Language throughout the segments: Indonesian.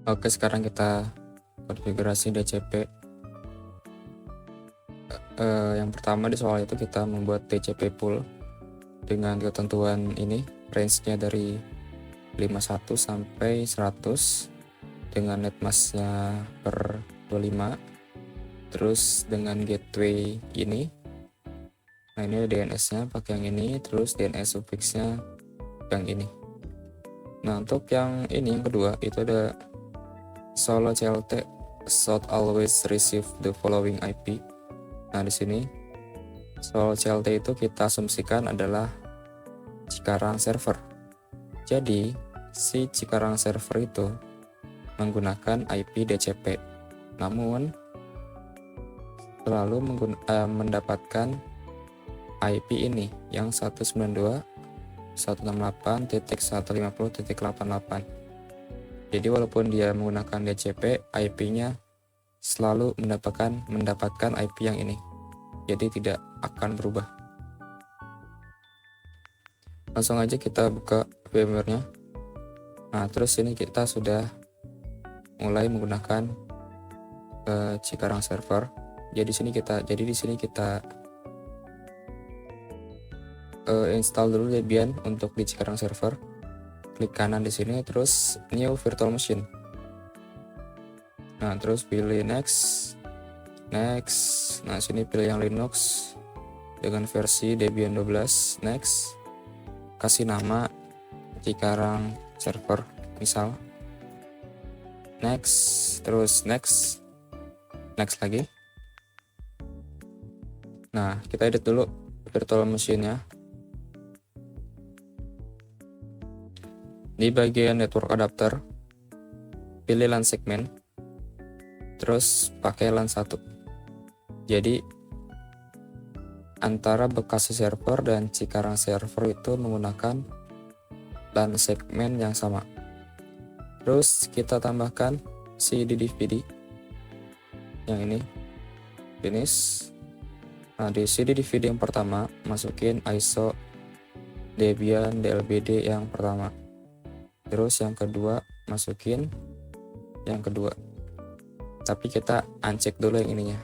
Oke, sekarang kita konfigurasi DCP. Yang pertama di soal itu kita membuat DCP pool dengan ketentuan ini, range-nya dari 51 sampai 100 dengan net mass-nya per 25, terus dengan gateway ini. Nah, ini DNS-nya pakai yang ini, terus DNS suffix-nya yang ini. Nah, untuk yang ini yang kedua itu ada solo CLT should always receive the following IP. Nah, di sini solo CLT itu kita asumsikan adalah Cikarang server. Jadi, si Cikarang server itu menggunakan IP DCP. Namun selalu mendapatkan IP ini yang 192.168.150.88. Jadi walaupun dia menggunakan DCP, IP-nya selalu mendapatkan IP yang ini. Jadi tidak akan berubah. Langsung aja kita buka VMware-nya. Nah, terus ini kita sudah mulai menggunakan Cikarang server. Jadi di sini kita install dulu Debian untuk di Cikarang server. Klik kanan di sini, terus new virtual machine. Nah, terus pilih next. Nah, sini pilih yang Linux dengan versi Debian 12. Next, kasih nama Cikarang server misal. Next, terus next lagi. Nah, kita edit dulu virtual machine-nya. Di bagian network adapter, pilih LAN segment, terus pakai LAN 1. Jadi antara Bekasi server dan Cikarang server itu menggunakan LAN segmen yang sama. Terus kita tambahkan CD DVD yang ini, finish. Nah, di CD DVD yang pertama masukin ISO Debian DLBD yang pertama. Terus yang kedua masukin yang kedua. Tapi kita uncheck dulu yang ininya.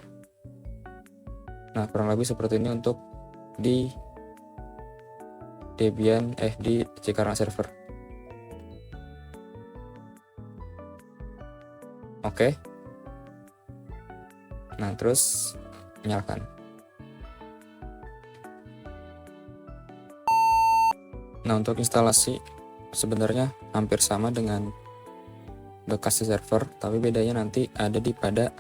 Nah, kurang lebih seperti ini untuk di Debian di Cikarang server. Oke. Nah, terus nyalakan. Nah, untuk instalasi sebenarnya hampir sama dengan Bekasi server, tapi bedanya nanti ada pada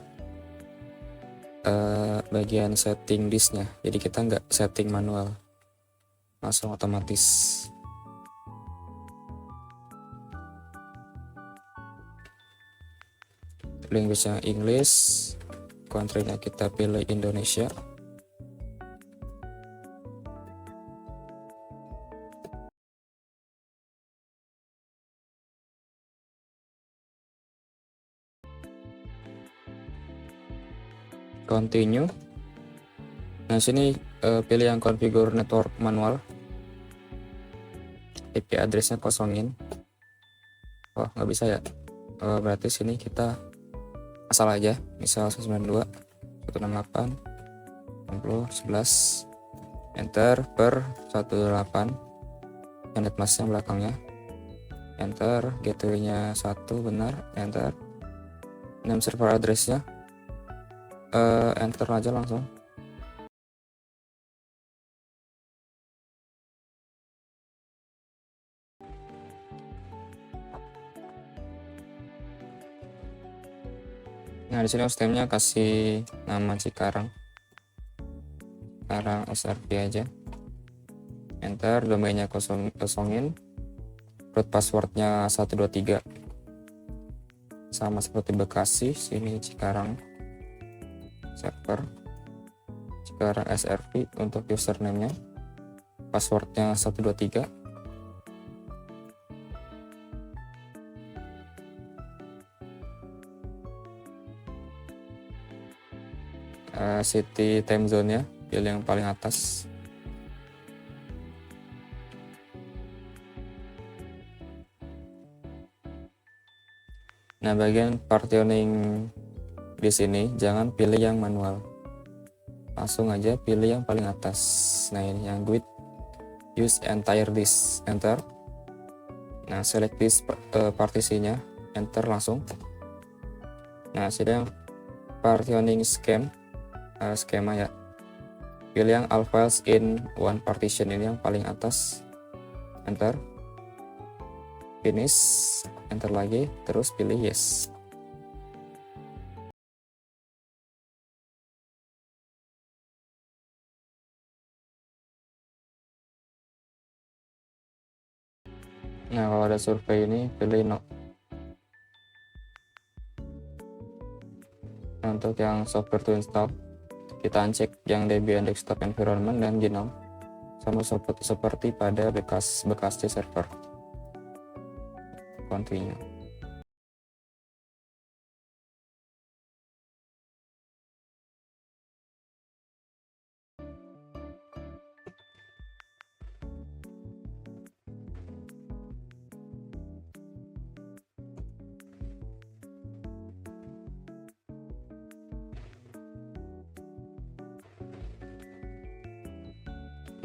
bagian setting disknya. Jadi kita nggak setting manual, langsung otomatis. Language-nya English, country-nya kita pilih Indonesia. Continue. Nah, sini pilih yang configure network manual. IP address-nya kosongin. Oh, nggak bisa ya. Berarti sini kita asal aja, misal 192.168.60.11, enter per 18, yang net mask-nya belakangnya, enter, gateway-nya 1 benar, enter, name server address-nya enter aja langsung. Nah, di sini hostname-nya kasih nama Cikarang SRP aja, enter, domainnya kosongin, root passwordnya 123 sama seperti Bekasi. Sini Cikarang server, Cikarang SRP untuk username-nya, passwordnya 123. City time zone-nya pilih yang paling atas. Nah, bagian partitioning di sini jangan pilih yang manual, langsung aja pilih yang paling atas. Nah, ini yang grid use entire disk, enter. Nah, select disk partisinya, enter langsung. Nah, sini yang partitioning skema ya, pilih yang all files in one partition, ini yang paling atas, enter. Finish, enter lagi, terus pilih yes. Nah, kalau ada survei ini pilih no. Nah, untuk yang software to install, kita uncek yang Debian desktop environment dan Gnome, sama seperti pada bekas C server. Continue.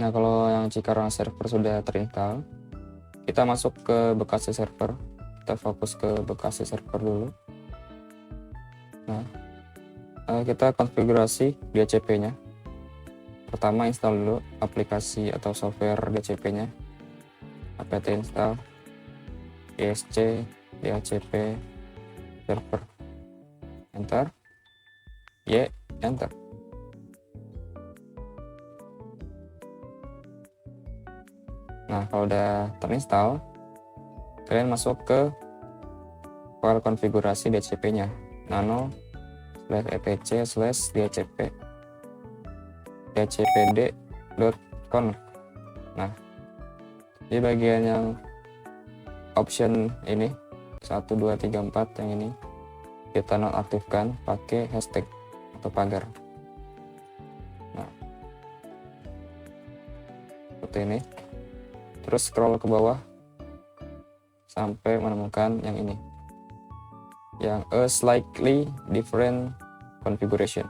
Nah, kalau yang Cikarang server sudah terinstall, kita masuk ke bekas C server. Kita fokus ke bekas C server dulu. Nah, kita konfigurasi DHCP-nya. Pertama, install dulu aplikasi atau software DHCP-nya. apt install isc DHCP server, enter, enter. Nah, kalau udah terinstall, kalian masuk ke file konfigurasi DHCP-nya, nano/etc/dhcp dhcpd.conf. Nah, di bagian yang option ini 1 2 3 4 yang ini kita nonaktifkan pakai hashtag atau pagar. Nah, seperti ini. Terus scroll ke bawah sampai menemukan yang ini, yang a slightly different configuration.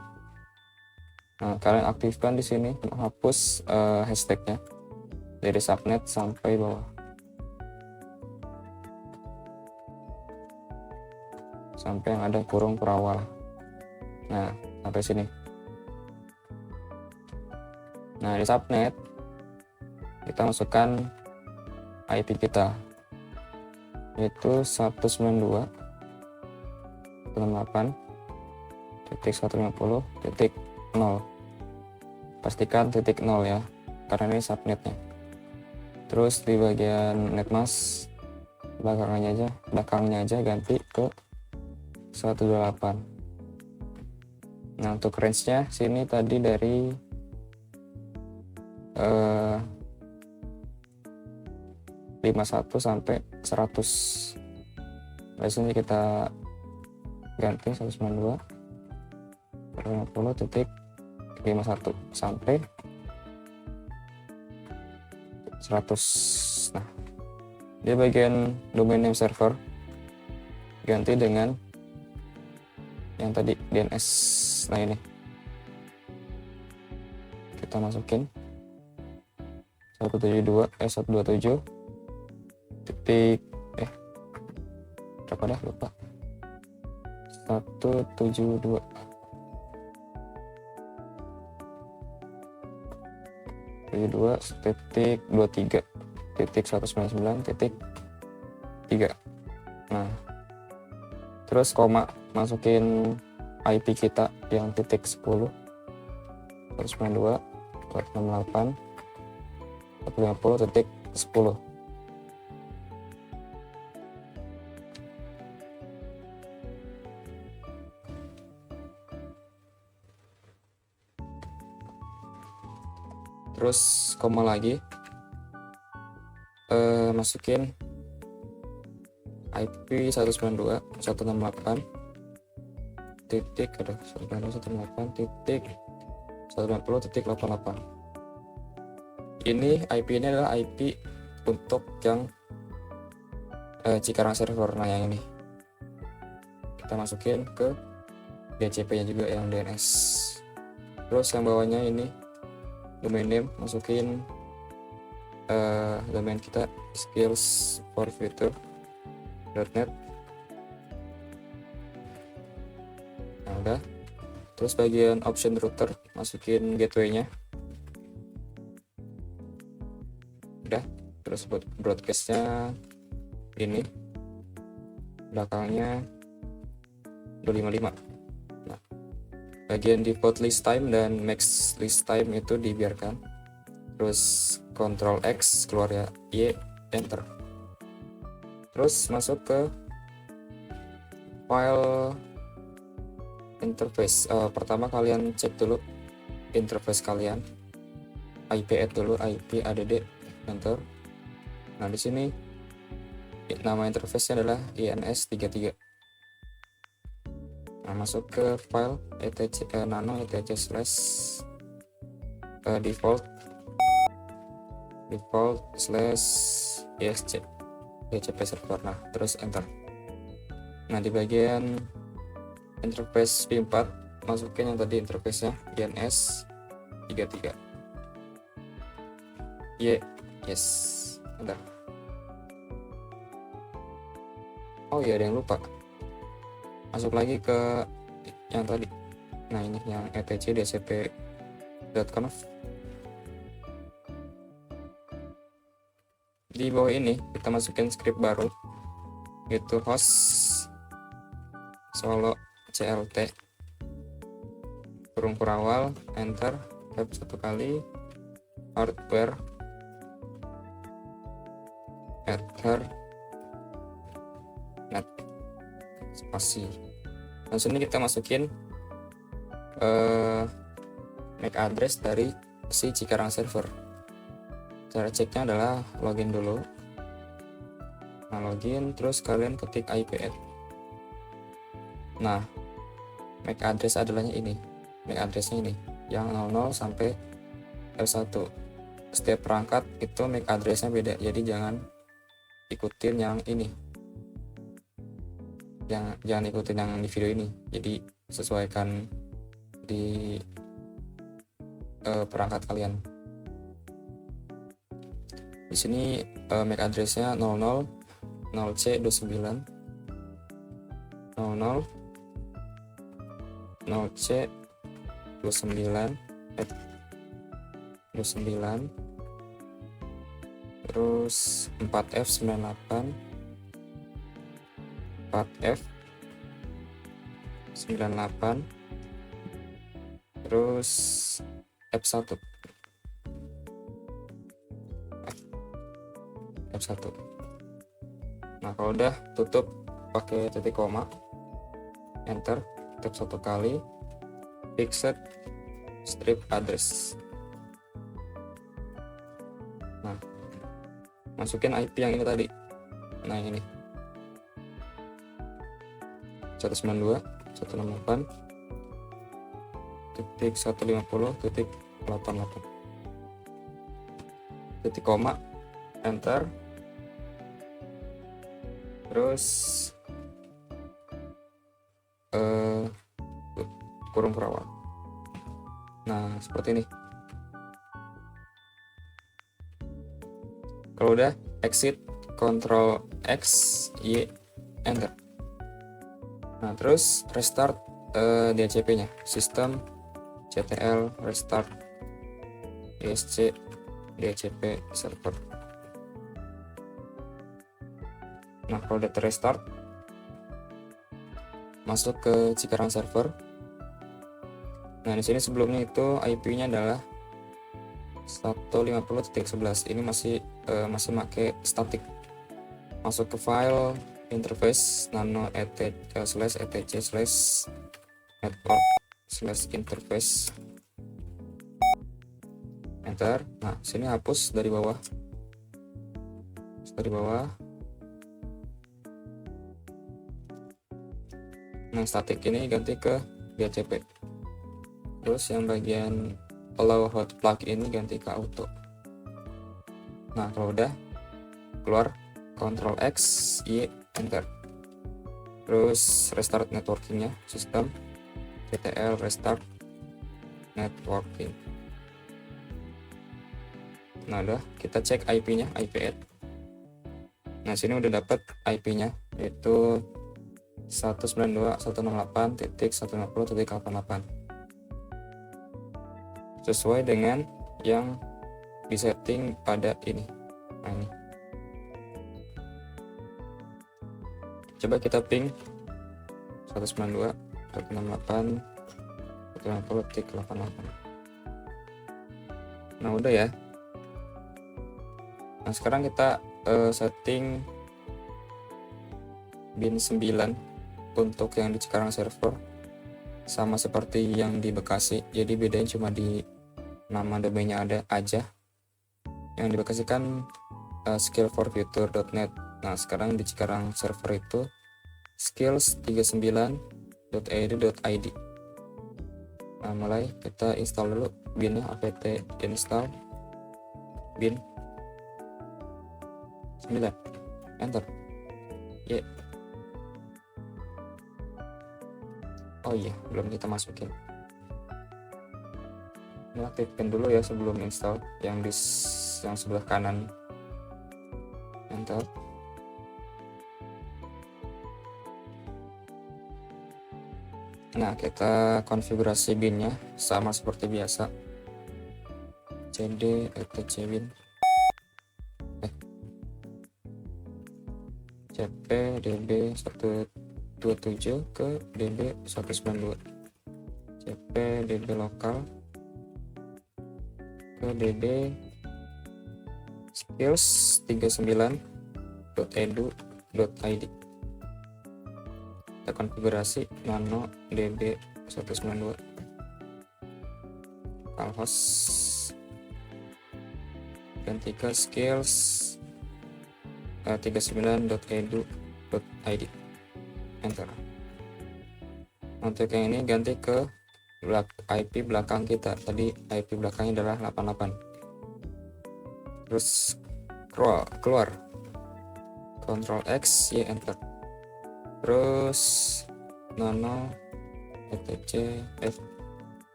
Nah, kalian aktifkan di sini, hapus hashtagnya dari subnet sampai bawah, sampai yang ada kurung perawal. Nah, sampai sini. Nah, di subnet kita masukkan IP kita, yaitu 192.168.150.0. Pastikan titik 0 ya, karena ini subnetnya. Terus di bagian netmask belakangnya aja ganti ke 128. Nah, untuk range-nya sini tadi dari 51 sampai 100. Biasanya kita ganti 192.150.51 sampai 100. Nah, di bagian domain name server ganti dengan yang tadi DNS. Nah, ini kita masukin 127 titik berapa dah, lupa. 172 titik 23 titik 199 titik 3. Nah, terus koma, masukin IP kita yang titik 10 192.168.150 titik 10. Terus koma lagi, masukin IP 192.168 titik 192.168 titik 190.88. Ini IP ini adalah IP untuk yang Cikarang server. Nah, yang ini kita masukin ke DHCP nya juga yang DNS. Terus yang bawahnya ini domain name, masukin domain kita skillsforfuture.net. Nah udah. Terus bagian option router, masukin gateway-nya. Udah. Terus buat broadcast-nya ini belakangnya 255. Nah, bagian default list time dan max list time itu dibiarkan. Terus Ctrl X keluar ya, Y, enter. Terus masuk ke file interface. Pertama kalian cek dulu interface kalian, IP add dulu, IP add, enter. Nah di sini nama interface-nya adalah INS33. Nah masuk ke file etc nano etc slash default slash exc DHCP server. Nah terus enter. Nah di bagian interface v4 masukin yang tadi interface-nya INS33. Yes, enter. Oh iya, ada yang lupa, masuk lagi ke yang tadi. Nah ini yang etc dhcp.conf. Di bawah ini kita masukin script baru, yaitu host solo clt kurung kurawal, enter, tab 1 kali, hardware net spasi. Nah sini kita masukin MAC address dari si Cikarang server. Cara ceknya adalah login dulu. Nah login, terus kalian ketik IP add. Nah MAC address adalah ini, MAC addressnya ini yang 00 sampai L1. Setiap perangkat itu MAC addressnya beda, jadi jangan ikutin yang ini, jangan ikutin yang di video ini. Jadi sesuaikan di perangkat kalian. Di sini MAC addressnya 00 0C29 00 0C29 29, terus 4F98 terus F1. Nah kalau udah, tutup pakai titik koma, enter, tab 1 kali, fixed strip address. Nah masukin IP yang ini tadi. Nah yang ini 192.168.150.88, titik koma, enter, terus kurung perawat. Nah seperti ini. Kalau udah, exit, Ctrl X, Y, enter. Nah terus restart DHCP nya, sistem ctl restart esc DHCP server. Nah kalau udah terrestart, masuk ke Cikarang server. Nah di sini sebelumnya itu IP-nya adalah 150.11. Ini masih pakai static. Masuk ke file interface nano etc network interface, enter. Nah sini hapus dari bawah, Nah static ini ganti ke DHCP. Terus yang bagian allow hot plug ini ganti ke auto. Nah kalau udah, keluar, Ctrl X, Y, enter. terus restart networkingnya, sistem TTL restart networking. Nah udah, kita cek IP-nya, IP add. Nah sini udah dapat IP-nya, yaitu 192.168.150.88 sesuai dengan yang disetting pada ini. Nah ini, coba kita ping 192.168.150.88. Nah udah ya. Nah sekarang kita setting bin 9 untuk yang di Cikarang server, sama seperti yang di Bekasi, jadi bedanya cuma di nama domainnya ada aja. Yang di Bekasi kan skill4future.net. Nah sekarang di Cikarang server itu skills39.edu.id. Nah mulai kita install dulu binnya, apt install bin 9, enter. Oh iya, belum kita masukin. Ini aktifkan dulu ya sebelum install yang di yang sebelah kanan. Enter. Nah, kita konfigurasi binnya sama seperti biasa. cd etc bin cp db 127 ke db 192, cp db lokal ke db skills39.edu.id. Kita konfigurasi nano db 192 localhost, ganti ke skills 39.edu.id, enter. Untuk yang ini ganti ke IP belakang kita, tadi IP belakangnya adalah 88. Terus keluar Ctrl X Y, enter. Terus nano etc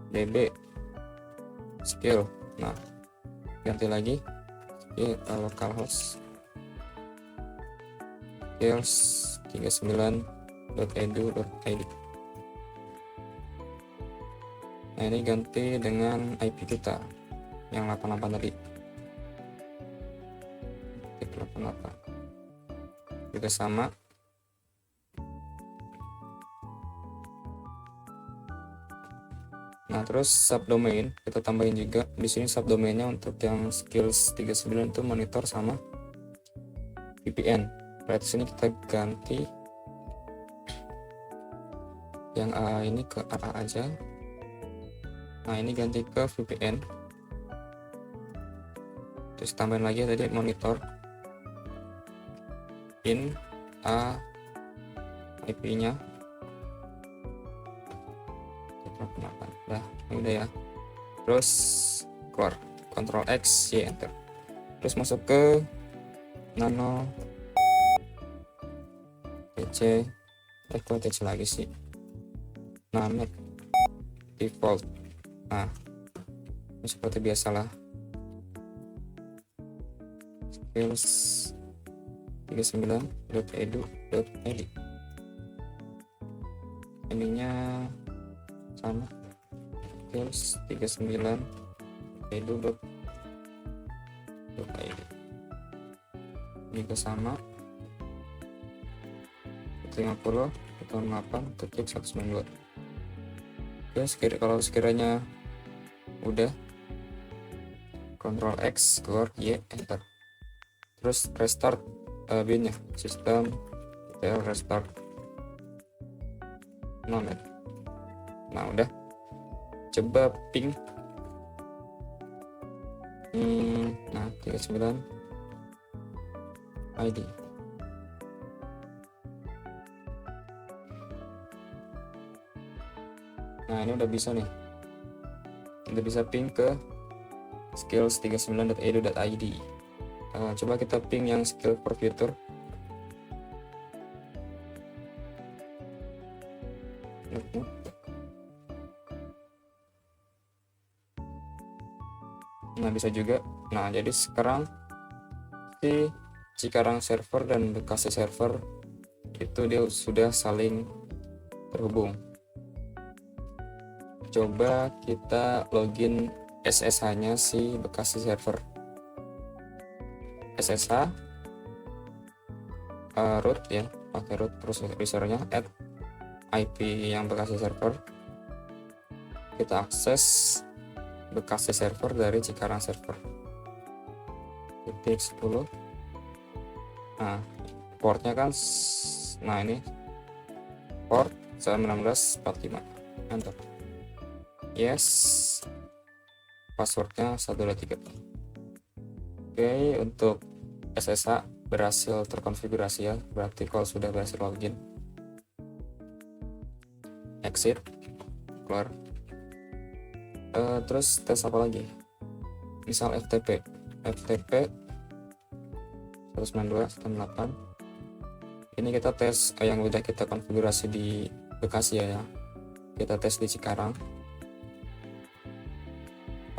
db skill. Nah ganti lagi localhost skills39.edu.id. Nah ini ganti dengan IP kita yang 88 tadi, 88 juga sama. Nah terus subdomain kita tambahin juga di sini. Subdomainnya untuk yang skills 39 itu monitor sama VPN. Berarti sini kita ganti yang AA ini ke AA aja. Nah ini ganti ke VPN, terus tambahin lagi tadi monitor in A IP nya. Nah ini udah ya. Terus keluar Ctrl X Y, enter. Terus masuk ke nano tc kok tc lagi sih, nano default. Nah ini seperti biasalah, skills 39.edu.id. ininya sama, skills 39.edu.id juga sama, 50 tahun 8 ketik 192. Ya kalau sekiranya udah, Ctrl X keluar Y, enter. Terus restart binnya, sistem restart nonet. Nah udah, coba ping nah 39 ID. Nah ini udah bisa nih, udah bisa ping ke skills39.edu.id. Coba kita ping yang skill4future. Nah bisa juga. Nah jadi sekarang si Cikarang server dan Bekasi server itu dia sudah saling terhubung. Coba kita login SSH-nya si Bekasi server. SSH root ya, pakai root, terus usernya add IP yang Bekasi server. Kita akses Bekasi server dari Cikarang server. Titik 10. Nah, portnya kan, nah ini port 1945. Enter. Yes. Passwordnya 123. Oke, untuk SSH berhasil terkonfigurasi ya, berarti kalau sudah berhasil login. Exit, keluar. Terus tes apa lagi? Misal FTP 192.168. Ini kita tes yang udah kita konfigurasi di Bekasi ya. Kita tes di Cikarang.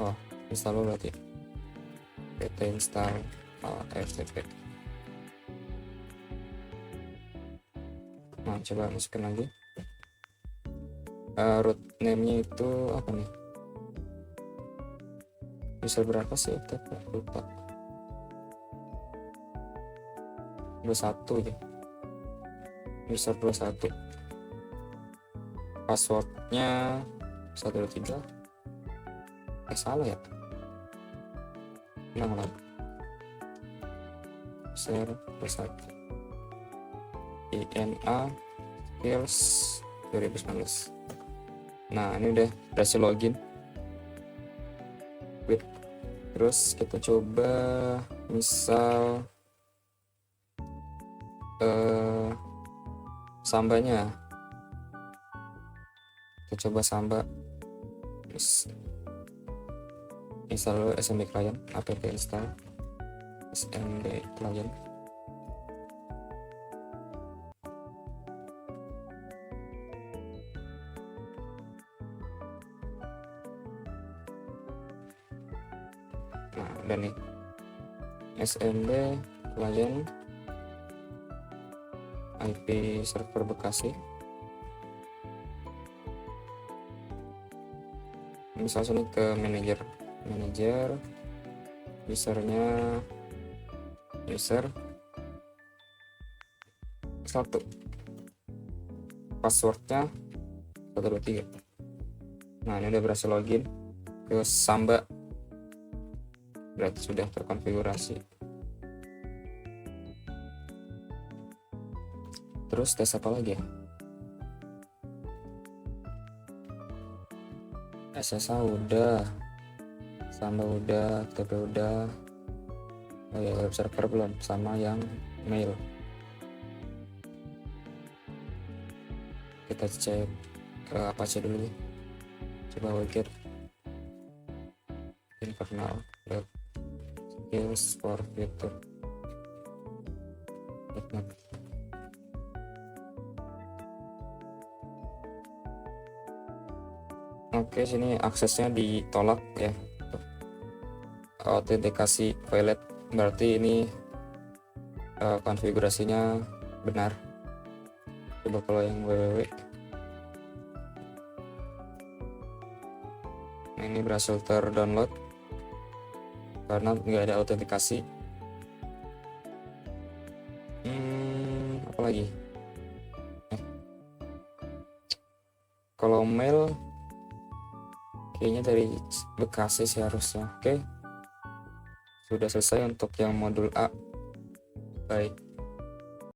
Oh, install berarti. PT install FTP. Nah, coba masukin lagi. Root name-nya itu apa nih? Bisa berapa sih FTP? Lupa. 21 ya. User 21. Passwordnya 123. Salah ya? Nah, user 21. INA Skills 2019. Nah, ini udah berhasil login. Terus kita coba misal Sambanya. Kita coba Samba. Install dulu SMB client, apt install SMB client. Nah, udah nih. SMB client IP server Bekasi. Misal sini ke manager usernya user 1, passwordnya 123. Nah, ini udah berhasil login ke Samba, berarti sudah terkonfigurasi. Terus tes apa lagi ya? SSH udah, Samba udah, TP udah. Oh ya, web server belum, sama yang mail. Kita cek ke Apache dulu. Coba wget internal web skills for future. Oke, sini aksesnya ditolak ya. Autentikasi valid, berarti ini konfigurasinya benar. Coba kalau yang www, nah, ini berhasil terdownload karena nggak ada autentikasi. Apa lagi? Kalau mail kayaknya dari Bekasi sih harusnya. Oke, sudah selesai untuk yang modul A. Baik.